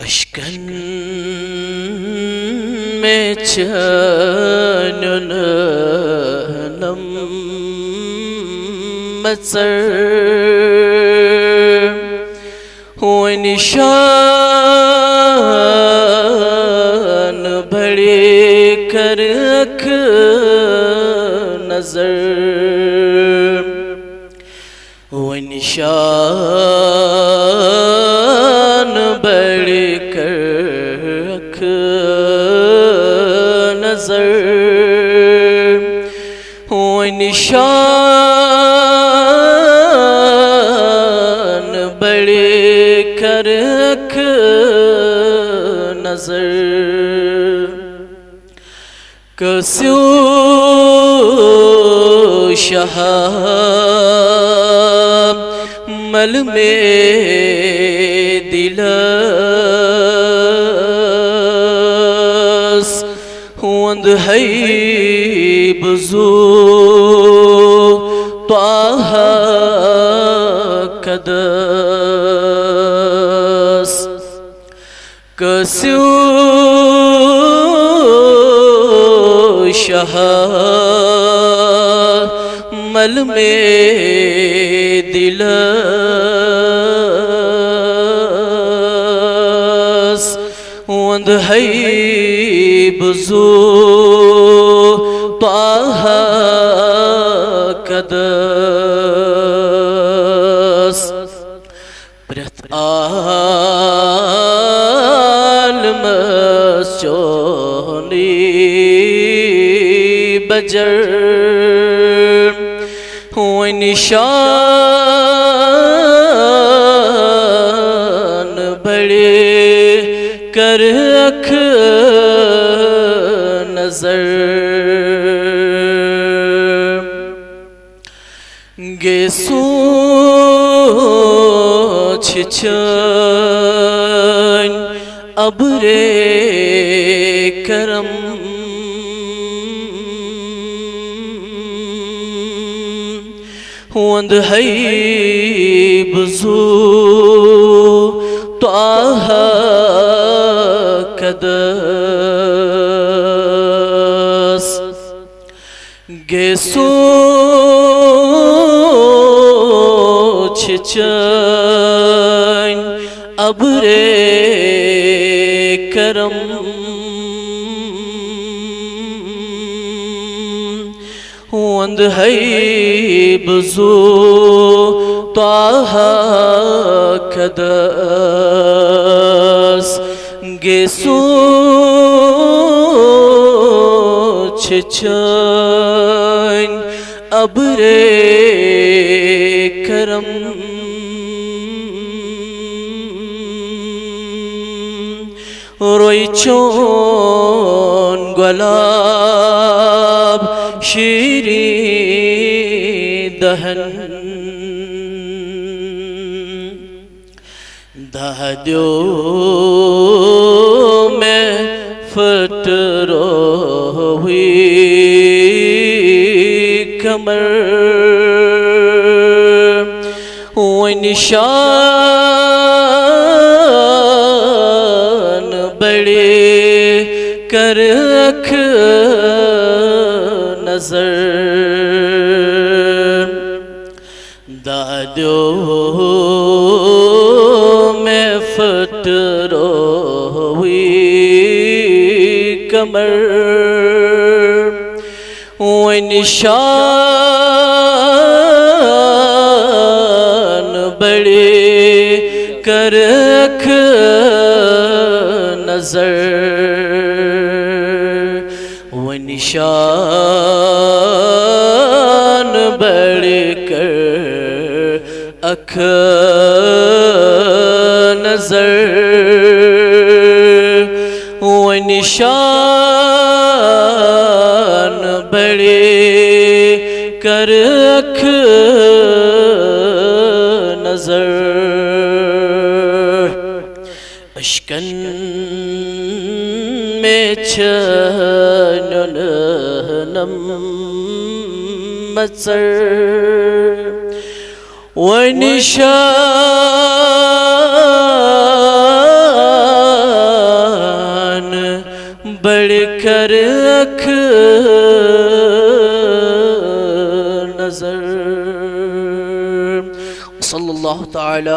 اشکن میں چنن نم مصر ہوئے نشان بڑے کر رکھ نظر ہوئے نشان بڑے کر رکھ نظر ہوئے نشان بڑے کر رکھ نظر کسیوں شاہ مل میں دلس ہوند ہے بزو طاہ قدس کسیوں شاہ مل میں دلس وند ہے بزو طاہ قدس پرت عالم چونی بجر ہوئے نشان بڑے کر رکھ نظر گے سوچ چن ابر کرم ہوند ہے بزو طاہ قدس گے سوچ چن ابر کرم ہوند ہے بزو طاہ قدس گے سوچ چن ابر کرم روئی چون گلاب شیریں دہن دہدیو میں پھٹ روئی کمر ہوئے نشان بڑے کر رکھ نظر دادیو میں پھٹ روئی کمر ہوئے نشان بڑے کر رکھ نظر ہوئے نشان بڑے کر رکھ نظر ہوئے نشان بڑے کر رکھ نظر اشکن میں چنن نم مصر ونشان بڑھ کر اکھ نظر. صلی اللہ تعالی